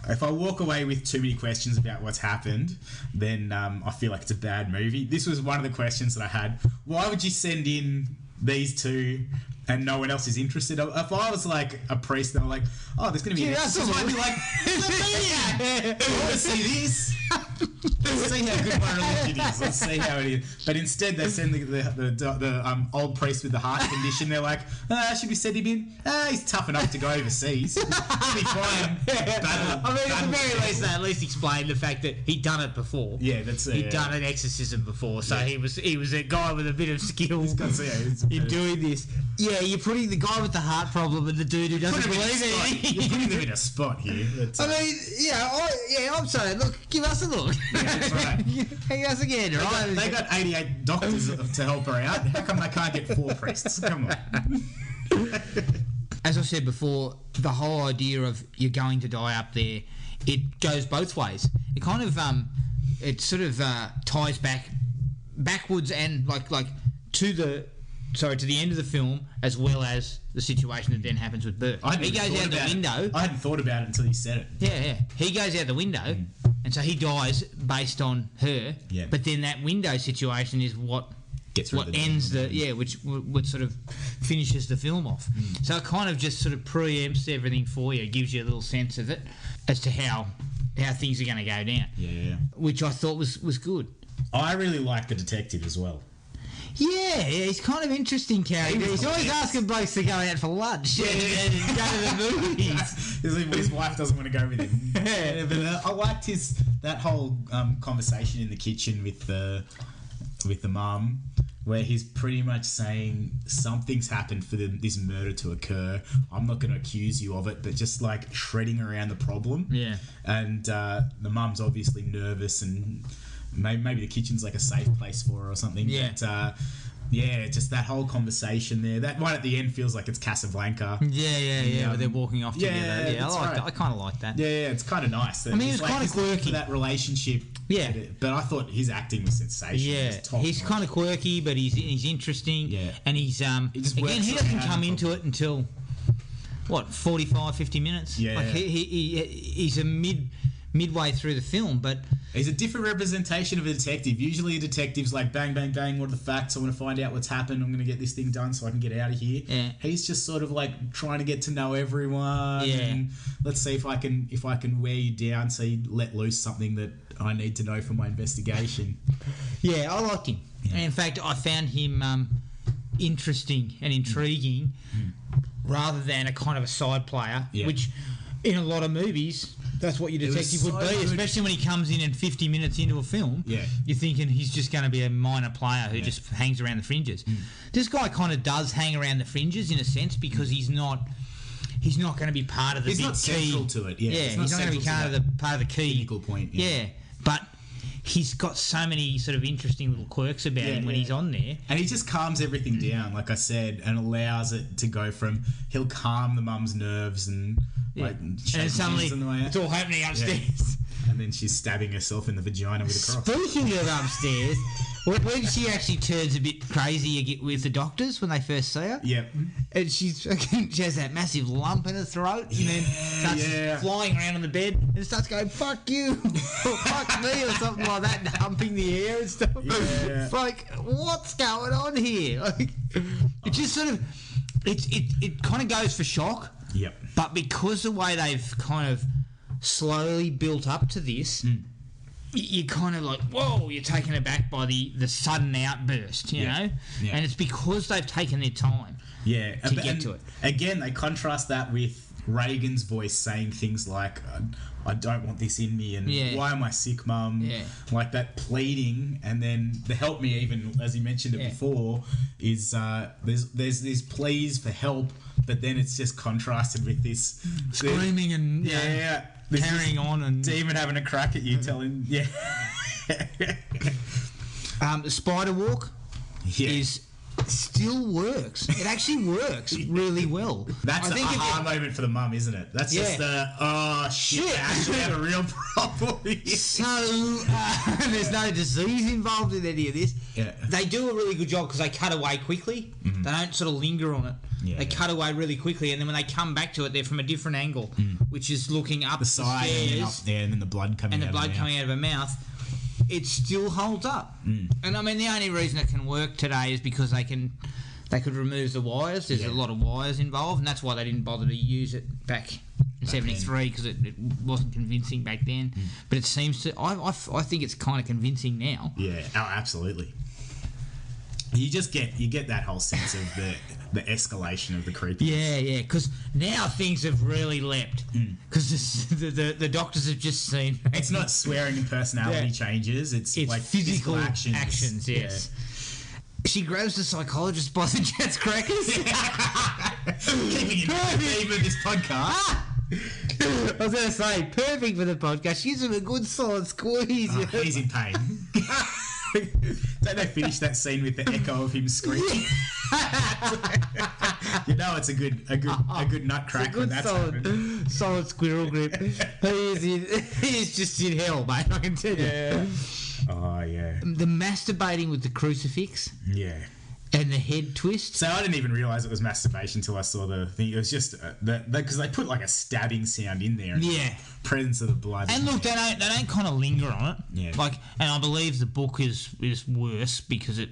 if I walk away with too many questions about what's happened, then I feel like it's a bad movie. This was one of the questions that I had. Why would you send in these two and no one else is interested? If I was like a priest and I'm like, there's going to be an exorcism, I'd be like, I want to see this. Let's see how good my religion is. Let's see how it is. But instead, they send the old priest with the heart condition. They're like, should we send him in? He's tough enough to go overseas. He'll be fine. At the very least, they at least explain the fact that he'd done it before. Yeah, that's it. He'd done an exorcism before, so he was a guy with a bit of skill in doing this. Yeah, you're putting the guy with the heart problem and the dude who doesn't believe it. You're putting them in a spot here. I'm saying, look, give us a look. Yeah, that's right. Hang us again, right? They got 88 doctors to help her out. How come they can't get 4 priests? Come on. As I said before, the whole idea of you're going to die up there, it goes both ways. It kind of it sort of ties backwards and like to the end of the film, as well as the situation that then happens with Bert. He goes out the window. I hadn't thought about it until you said it. Yeah. He goes out the window, and so he dies based on her. Yeah. But then that window situation is what ends which sort of finishes the film off. So it kind of just sort of preempts everything for you. It gives you a little sense of it as to how things are going to go down. Yeah. Which I thought was good. I really like the detective as well. Yeah, he's kind of interesting character. He's always asking blokes to go out for lunch and go to the movies. His wife doesn't want to go with him. Yeah, but I liked that whole conversation in the kitchen with the mum, where he's pretty much saying something's happened for this murder to occur. I'm not going to accuse you of it, but just like treading around the problem. Yeah. And the mum's obviously nervous, and maybe the kitchen's like a safe place for her or something. Yeah. But, just that whole conversation there. That one at the end feels like it's Casablanca. Yeah. Where they're walking off together. Yeah, I kind of like that. Yeah, it's kind of nice. I mean, it's kind of quirky. That relationship. Yeah. But I thought his acting was sensational. Yeah. He's kind of quirky, but he's interesting. Yeah. And he doesn't come into it until 45, 50 minutes. Yeah. Like he's a midway through the film, but he's a different representation of a detective. Usually a detective's like, bang, bang, bang, what are the facts? I want to find out what's happened. I'm going to get this thing done so I can get out of here. Yeah. He's just sort of like trying to get to know everyone. Yeah. And let's see if I can wear you down so you let loose something that I need to know for my investigation. Yeah, I liked him. Yeah. And in fact, I found him interesting and intriguing rather than a kind of a side player, which in a lot of movies, that's what your detective would be, especially when he comes in 50 minutes into a film. Yeah. You're thinking he's just going to be a minor player who just hangs around the fringes. This guy kind of does hang around the fringes in a sense because he's not going to be part of the big key. He's not central to it. Yeah, he's not going to be part of the key. Pinnacle point. Yeah, but he's got so many sort of interesting little quirks about him when he's on there. And he just calms everything down, like I said, and allows it to go from, he'll calm the mum's nerves and and suddenly it's all happening upstairs. Yeah. And then she's stabbing herself in the vagina with a cross. Speaking of upstairs, when she actually turns a bit crazy with the doctors when they first see her. Yep. And she has that massive lump in her throat and then starts flying around on the bed and starts going, fuck you, or fuck me, or something like that, and humping the air and stuff. Yeah. It's like, what's going on here? Like, it just sort of, it kind of goes for shock. Yep. But because the way they've kind of slowly built up to this, you're kind of like, whoa, you're taken aback by the sudden outburst, you know? Yeah. And it's because they've taken their time to get to it. Again, they contrast that with Reagan's voice saying things like, I don't want this in me, and why am I sick, Mum? Yeah. Like that pleading, and then the help me, even as he mentioned it before, is there's these pleas for help, but then it's just contrasted with this Screaming and carrying on, and demon having a crack at you, telling the spider walk is still works. It actually works really well. That's a aha moment for the mum, isn't it? That's just shit, I actually have a real problem here. So there's no disease involved in any of this. Yeah. They do a really good job because they cut away quickly. They don't sort of linger on it. They cut away really quickly, and then when they come back to it, they're from a different angle, which is looking up the side stairs, and then up there, and then the blood coming out of her mouth. It still holds up. And I mean, the only reason it can work today is because they could remove the wires. There's a lot of wires involved, and that's why they didn't bother to use it back in 73, because it wasn't convincing back then. But it seems to. I think it's kind of convincing now. Yeah, absolutely. You get that whole sense of the escalation of the creepiness. Yeah, because now things have really leapt. Because the doctors have just seen... It's not swearing and personality changes. It's like physical actions. Yes. Yeah. She grabs the psychologist by the Jets crackers. Keeping in the theme of this podcast. I was going to say, perfect for the podcast. She's in a good solid squeeze. Oh, he's in pain. Don't they finish that scene with the echo of him screaming? You know it's a good nutcrack when that's happened. Solid squirrel grip. He is just in hell, mate, I can tell you. Yeah. Oh, yeah. The masturbating with the crucifix. Yeah. And the head twist. So I didn't even realise it was masturbation until I saw the thing. It was just because they put like a stabbing sound in there. Yeah. Presence of the blood. And look, they don't kind of linger on it. Yeah. Like, and I believe the book is worse because it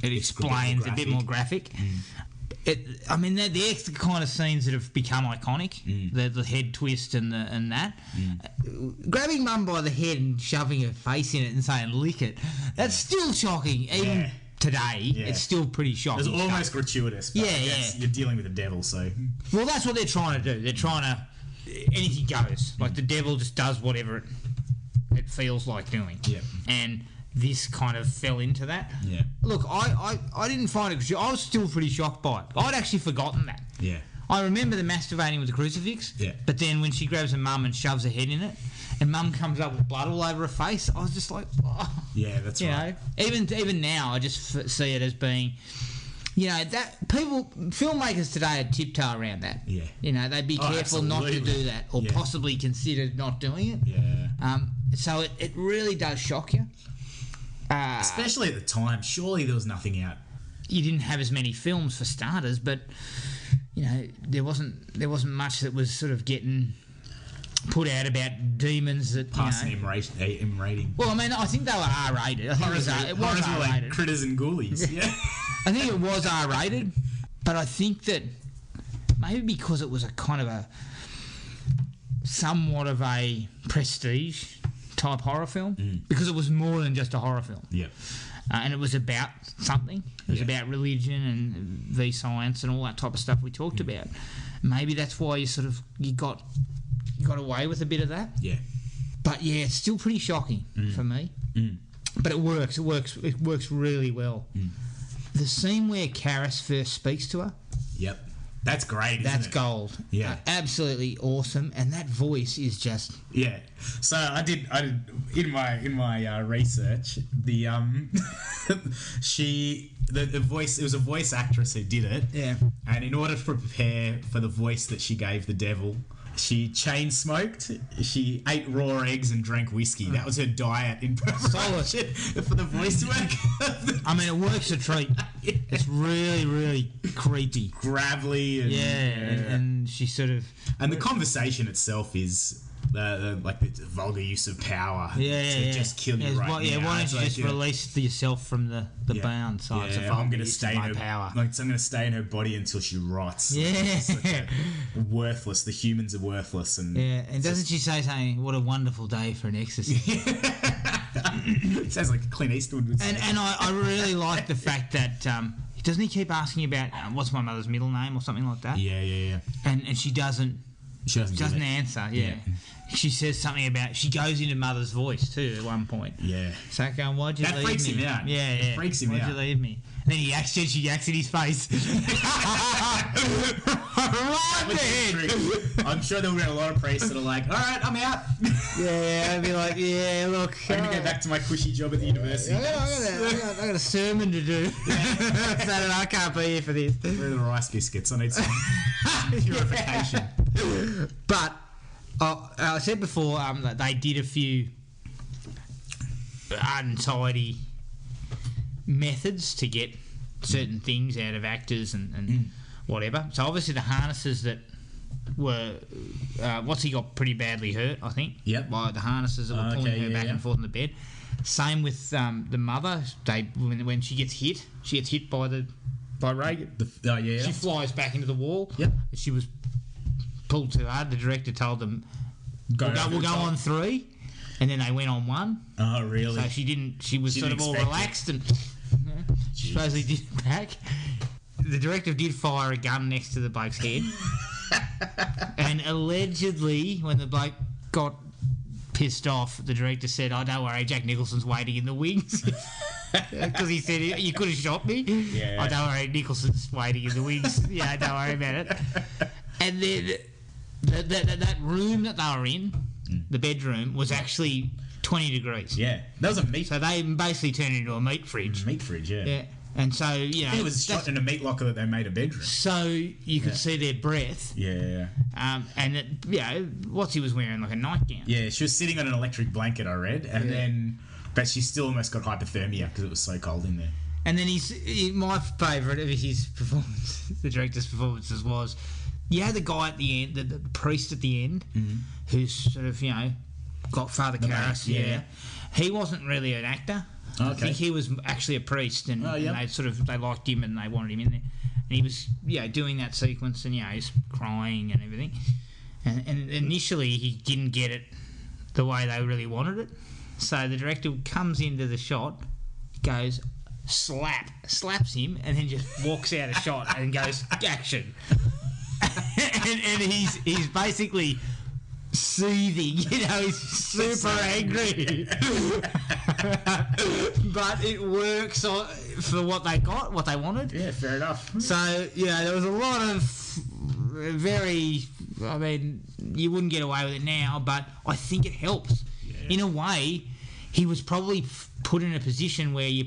explains a bit more graphic. I mean, they're the extra kind of scenes that have become iconic. The head twist and that. Grabbing Mum by the head and shoving her face in it and saying "lick it." That's still shocking. Even today, it's still pretty shocking. It's almost gratuitous. But you're dealing with the devil, so. Well, that's what they're trying to do. They're trying to anything goes. Like the devil just does whatever it feels like doing. Yeah. And this kind of fell into that. Yeah. Look, I didn't find it. I was still pretty shocked by it. I'd actually forgotten that. Yeah. I remember the masturbating with the crucifix. Yeah. But then when she grabs her mum and shoves her head in it, and Mum comes up with blood all over her face, I was just like, oh. Yeah, that's right. You know, even now, I just see it as being, you know, that filmmakers today would tiptoe around that. Yeah. You know, they'd be careful not to do that, or possibly consider not doing it. Yeah. So it really does shock you. Especially at the time. Surely there was nothing out. You didn't have as many films for starters, but you know there wasn't much that was sort of getting put out about demons that passing M rating. Well, I mean, I think they were R-rated. I think it was R-rated. Like critters and ghoulies. Yeah. I think it was R-rated, but I think that maybe because it was a kind of somewhat of a prestige type horror film, because it was more than just a horror film. Yeah. And it was about something. It was about religion and science and all that type of stuff we talked about. Maybe that's why you got away with a bit of that. Yeah. But yeah, it's still pretty shocking for me. But it works. It works really well. The scene where Karis first speaks to her. Yep. That's great. That's gold. Yeah. Absolutely awesome. And that voice is just. Yeah. So I did in my research, the voice, it was a voice actress who did it. Yeah. And in order to prepare for the voice that she gave the devil, she chain smoked, she ate raw eggs and drank whiskey. That was her diet in preparation for the voice work. I mean, it works a treat. It's really, really creepy. Gravelly. And, and she sort of... And the conversation itself is like the vulgar use of power to just kill you right now. Why don't It's you like, just release yourself from the bound? So it's a vulgar I'm going to use stay of in my her power. Like, so I'm going to stay in her body until she rots. Yeah. It's like worthless. The humans are worthless. And and doesn't she say something? What a wonderful day for an exorcist. It sounds like Clint Eastwood would say. And I really like the fact that doesn't he keep asking about what's my mother's middle name or something like that? Yeah. And she doesn't doesn't answer. Yeah. She says something about she goes into mother's voice too at one point. Yeah. So going, why'd you leave me? That freaks him out. Yeah. It freaks him out. Why'd you leave me? And then she acts in his face. Right then. I'm sure there will be a lot of priests that are like, all right, I'm out. Yeah, I'd be like, yeah, look. I'm going to go back to my cushy job at the university. I got a sermon to do. So that I can't be here for this. Where are the rice biscuits? I need some purification. But I said before that they did a few untidy methods to get certain things out of actors and whatever. So obviously the harnesses that were he got pretty badly hurt, I think. Yep. By the harnesses that were pulling her back and forth in the bed. Same with the mother. When she gets hit by Reagan. She flies back into the wall. Yep. She was pulled too hard. The director told them, we'll go on 3, and then they went on 1. Oh, really? So she was sort of all relaxed and supposedly did it back. The director did fire a gun next to the bloke's head. And allegedly, when the bloke got pissed off, the director said, "Oh, don't worry, Jack Nicholson's waiting in the wings." Because he said, "You could have shot me." Yeah. "Oh, don't worry, Nicholson's waiting in the wings." Yeah, don't worry about it. And then that room that they were in, the bedroom, was actually 20 degrees. Yeah. That was a meat. So they basically turned it into a meat fridge. Meat fridge, yeah. Yeah. And so, you know... It was shot in a meat locker that they made a bedroom. So you could see their breath. Yeah. And, Watsy was wearing like a nightgown. Yeah, she was sitting on an electric blanket, I read, and then... But she still almost got hypothermia because it was so cold in there. And then my favourite of his performance, the director's performances, was... You had the guy at the end, the priest at the end, who's sort of, got Father Karras. Yeah. He wasn't really an actor. Okay. I think he was actually a priest, and they liked him and they wanted him in there. And he was doing that sequence, and he's crying and everything. And initially he didn't get it the way they really wanted it. So the director comes into the shot, goes slaps him, and then just walks out of shot and goes action. and he's basically seething, he's super angry. But it works for what they got, what they wanted. Yeah, fair enough. So, there was a lot of very... I mean, you wouldn't get away with it now, but I think it helps. Yeah. In a way, he was probably put in a position where you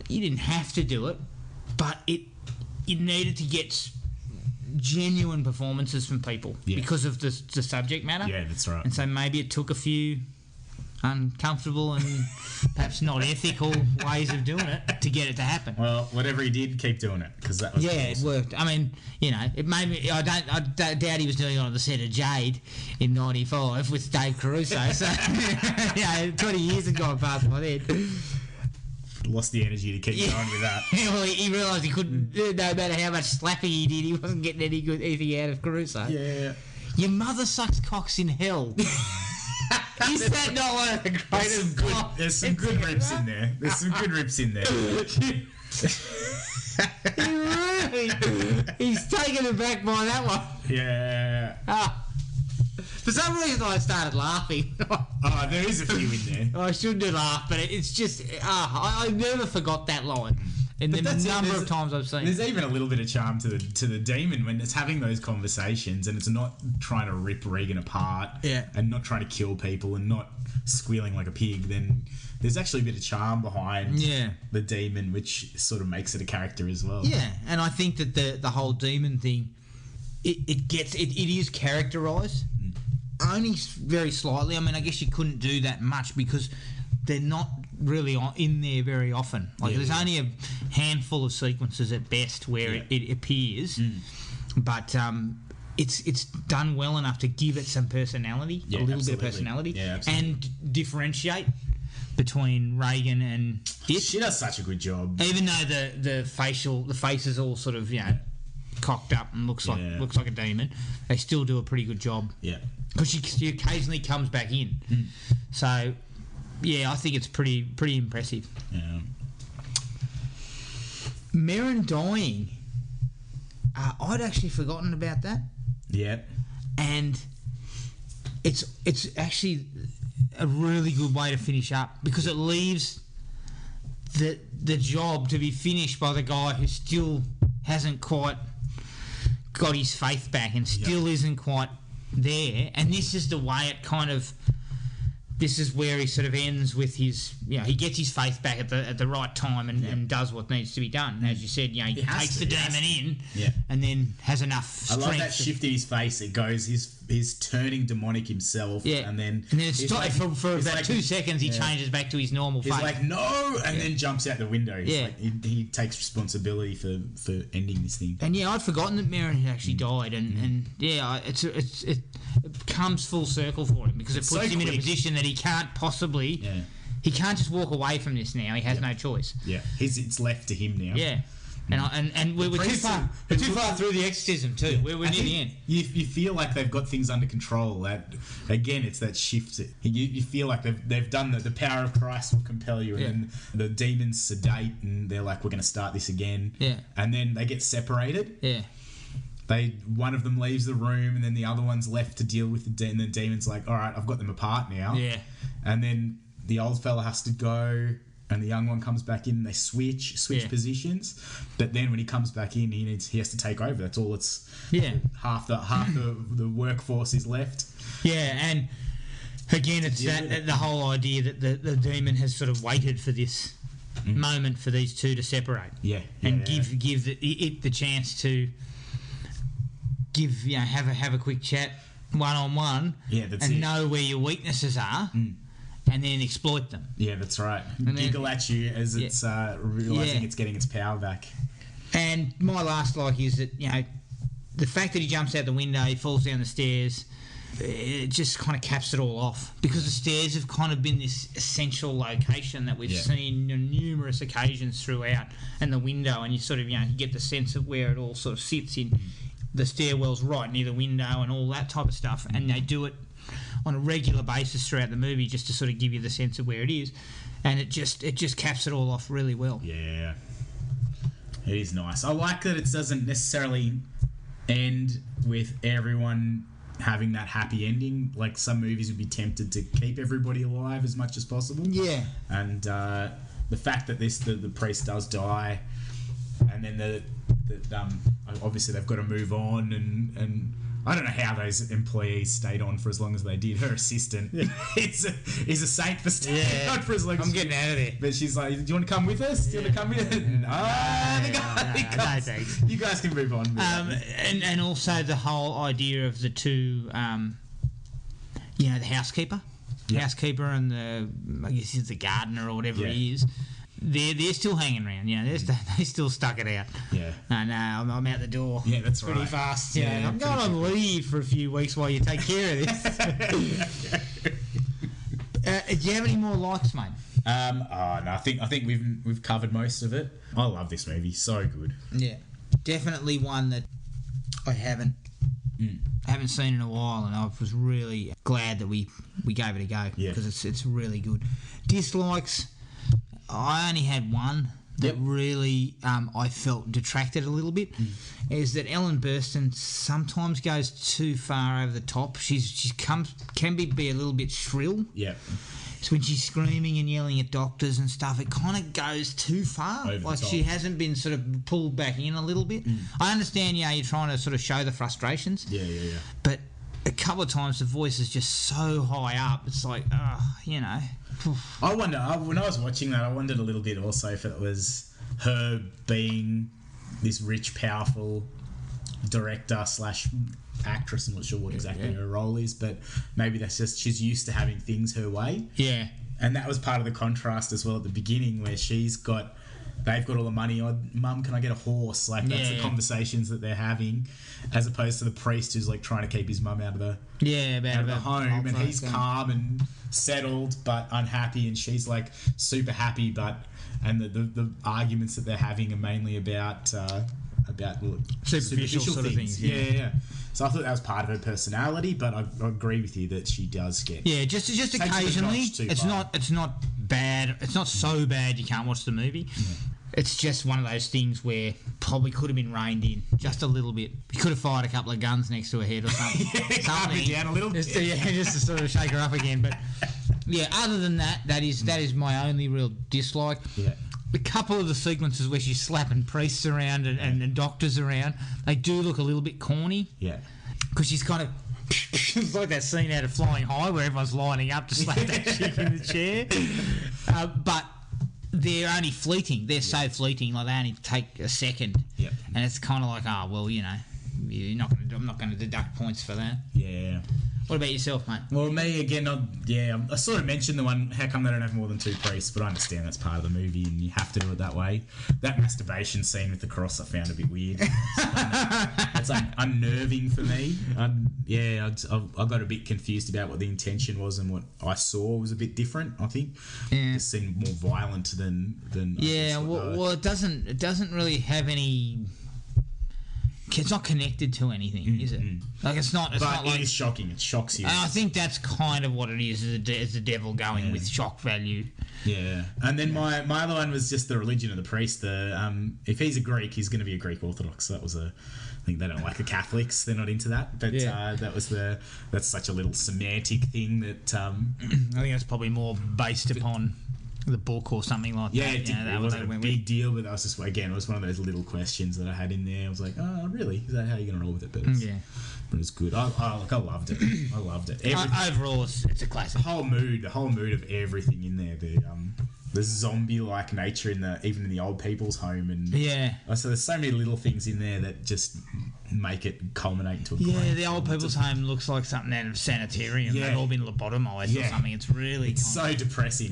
didn't have to do it, but it needed to get genuine performances from people because of the subject matter. Yeah, that's right. And so maybe it took a few uncomfortable and perhaps not ethical ways of doing it to get it to happen. Well, whatever he did, keep doing it because that was awesome. It worked. I mean, it made me. I doubt he was doing it on the set of Jade in '95 with Dave Caruso. So 20 years had gone past my head. Lost the energy to keep going with that. Well, he realised he couldn't. No matter how much slapping he did, he wasn't getting anything out of Caruso. Yeah. Your mother sucks cocks in hell. Is that not one of the greatest? There's some good rips in there. He's taken it back by that one. Yeah. For some reason, I started laughing. There is a few in there. I shouldn't have laughed, but it's just... I never forgot that line. In the number of times I've seen it. There's even a little bit of charm to the demon when it's having those conversations and it's not trying to rip Regan apart and not trying to kill people and not squealing like a pig. Then there's actually a bit of charm behind the demon, which sort of makes it a character as well. Yeah, and I think that the whole demon thing, it is characterised. Only very slightly. I mean, I guess you couldn't do that much because they're not really in there very often. There's only a handful of sequences at best where it appears. But it's done well enough to give it some personality, a little bit of personality, and differentiate between Reagan and Dick. She does such a good job. Even though the face is all sort of cocked up and looks like a demon, they still do a pretty good job. Yeah, because she occasionally comes back in. So yeah, I think it's pretty impressive. Yeah. Merrin dying. I'd actually forgotten about that. Yeah. And it's actually a really good way to finish up, because it leaves the job to be finished by the guy who still hasn't quite got his faith back and still isn't quite there. And this is the way it kind of... This is where he sort of ends with his... he gets his faith back at the right time and does what needs to be done. As you said, he takes the demon in and then has enough strength. I like that shift in his face. It goes, he's turning demonic himself, and then it's for about 2 seconds he changes back to his normal face. He's like, no! And then jumps out the window. He's like, he takes responsibility for ending this thing. And I'd forgotten that Merrin had actually died, and it comes full circle for him, because it puts him in a position that he can't possibly... He can't just walk away from this now. He has no choice. Yeah, it's left to him now. Yeah. And we're too far through the exorcism too. We're near the end. You feel like they've got things under control. That again, it's that shift. You feel like they've done the power of Christ will compel you, and then the demons sedate, and they're like, we're going to start this again. Yeah. And then they get separated. Yeah. One of them leaves the room, and then the other one's left to deal with the demon. And the demon's like, all right, I've got them apart now. Yeah. And then the old fella has to go, and the young one comes back in. They switch positions, but then when he comes back in, he has to take over. That's all. It's half the workforce is left. Yeah, and again, it's the whole idea that the demon has sort of waited for this moment for these two to separate. Give it the chance to have a quick chat one-on-one. Yeah, that's it. Know where your weaknesses are. And then exploit them. Yeah, that's right. And giggle at you as it's realising it's getting its power back. And my last is that, the fact that he jumps out the window, he falls down the stairs, it just kind of caps it all off. Because the stairs have kind of been this essential location that we've seen on numerous occasions throughout, and the window, and you sort of, you get the sense of where it all sort of sits in the stairwell's right near the window and all that type of stuff. And they do it on a regular basis throughout the movie, just to sort of give you the sense of where it is, and it just caps it all off really well. Yeah, it is nice. I like that it doesn't necessarily end with everyone having that happy ending. Like some movies would be tempted to keep everybody alive as much as possible. Yeah, and the fact that the priest does die, and then obviously they've got to move on, and I don't know how those employees stayed on for as long as they did. Her assistant is a saint for staying on for as long as... I'm getting out of there. But she's like, do you want to come with us? Do you want to come with us? No, thanks. You guys can move on. And also the whole idea of the two, the housekeeper. Yep. Housekeeper and I guess he's the gardener or whatever he is. They're still hanging around, they still stuck it out. Yeah. No, I'm out the door. Yeah, that's pretty right. fast. Yeah, I'm going on leave for a few weeks while you take care of this. Do you have any more likes, mate? No, I think we've covered most of it. I love this movie, so good. Yeah, definitely one that I haven't seen in a while, and I was really glad that we gave it a go because it's really good. Dislikes. I only had one that really I felt detracted a little bit. Is that Ellen Burstyn sometimes goes too far over the top. She can be a little bit shrill. Yeah. So when she's screaming and yelling at doctors and stuff, it kind of goes too far. Over like she hasn't been sort of pulled back in a little bit. I understand, you're trying to sort of show the frustrations. Yeah. But a couple of times the voice is just so high up. It's like, I wonder, when I was watching that, I wondered a little bit also if it was her being this rich, powerful director / actress. I'm not sure what exactly her role is, but maybe that's just she's used to having things her way. Yeah. And that was part of the contrast as well at the beginning, where she's got they've got all the money. Mum, can I get a horse? Like, that's the conversations that they're having, as opposed to the priest who's like trying to keep his mum out of the home, and he's calm and settled but unhappy, and she's like super happy, and the arguments that they're having are mainly about superficial sort of things. Yeah. So I thought that was part of her personality, but I agree with you that she does get just occasionally. It's not bad. It's not so bad you can't watch the movie. Yeah. It's just one of those things where probably could have been reined in just a little bit. You could have fired a couple of guns next to her head or something. Calm down a little bit. Just to sort of shake her up again. But yeah, other than that is my only real dislike. Yeah. A couple of the sequences where she's slapping priests around and doctors around, they do look a little bit corny. Yeah. Because she's kind of... it's like that scene out of Flying High where everyone's lining up to slap that chick in the chair. But they're only fleeting. They're so fleeting, like they only take a second. Yep. And it's kind of like, I'm not going to deduct points for that. Yeah. What about yourself, mate? Well, me, again, I sort of mentioned the one, how come they don't have more than 2 priests, but I understand that's part of the movie and you have to do it that way. That masturbation scene with the cross I found a bit weird. It's unnerving for me. I got a bit confused about what the intention was, and what I saw was a bit different, I think. Yeah. It seemed more violent than it doesn't really have any... It's not connected to anything, is it? Like it's not. But it is shocking. It shocks you. And I think that's kind of what it is. Is the devil going with shock value? Yeah. And then my other one was just the religion of the priest. If he's a Greek, he's going to be a Greek Orthodox. So that was I think they don't like the Catholics. They're not into that. But that's such a little semantic thing that. I think that's probably more based upon the book or something like that. Yeah, it wasn't a big deal, but that was just, again, it was one of those little questions that I had in there. I was like, oh, really? Is that how you're going to roll with it? But it was good. I loved it. I loved it. Overall, it's a classic. The whole mood of everything in there. The zombie-like nature even in the old people's home, and so there's so many little things in there that just make it culminate into a great the old people's home looks like something out of sanitarium. They've all been lobotomized or something. It's really so depressing.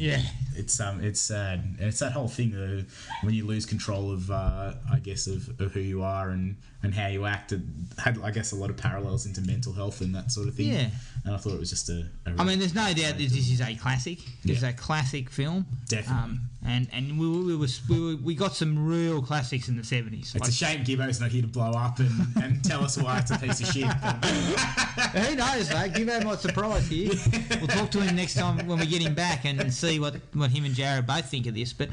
It's sad, and it's that whole thing when you lose control of I guess of who you are and how you act. It had, I guess, a lot of parallels into mental health and that sort of thing. And I thought it was just there's no doubt that this is a classic. It's a classic film. Definitely. And we got some real classics in the 70s. It's a shame Gibbo's not here to blow up and tell us why it's a piece of shit. Who knows, mate? Gibbo might surprise here. We'll talk to him next time when we get him back and see what him and Jared both think of this. But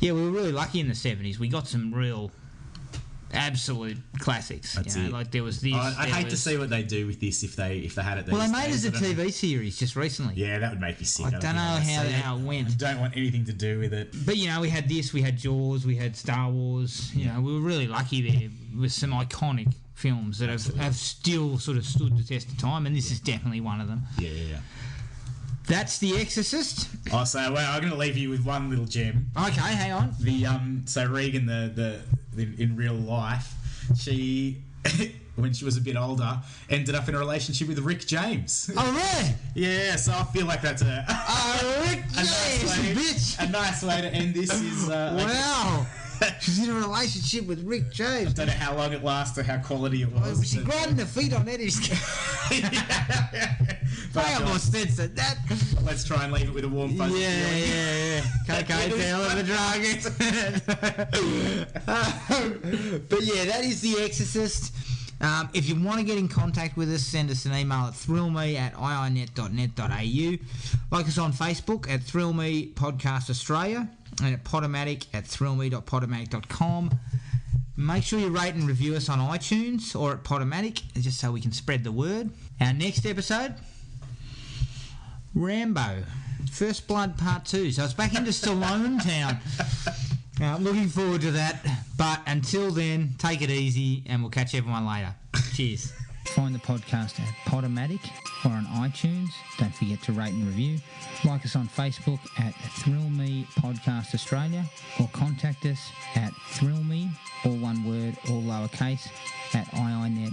yeah, we were really lucky in the 70s. We got some real absolute classics. That's it. Like there was this. I hate to see what they do with this if they had it. Well, they made it as a TV series just recently. Yeah, that would make me sick. I don't know how it went. I don't want anything to do with it. But we had this, we had Jaws, we had Star Wars. You know, we were really lucky there with some iconic films that have still sort of stood the test of time, and this is definitely one of them. Yeah. That's The Exorcist. Oh, so I'm going to leave you with one little gem. Okay, hang on. So Regan, in real life, she when she was a bit older ended up in a relationship with Rick James. Oh, really? Yeah. So I feel like that's Rick James, a nice way to end this. Is wow. She's in a relationship with Rick James. I don't know how long it lasted, how quality it was. Was she grinding her feet on Eddie's I got more sense than that. Let's try and leave it with a warm fuzzy feeling. Yeah. Cocaine of the drug. But yeah, that is The Exorcist. If you want to get in contact with us, send us an email at thrillme@iinet.net.au. Like us on Facebook at Thrill Me Podcast Australia, and at Podomatic at thrillme.podomatic.com. Make sure you rate and review us on iTunes or at Podomatic, just so we can spread the word. Our next episode, Rambo, First Blood Part 2. So it's back into Stallone Town. Looking forward to that. But until then, take it easy, and we'll catch everyone later. Cheers. Find the podcast at Podomatic or on iTunes. Don't forget to rate and review. Like us on Facebook at Thrill Me Podcast Australia, or contact us at thrillme, all one word, all lowercase, at iinet.net.au.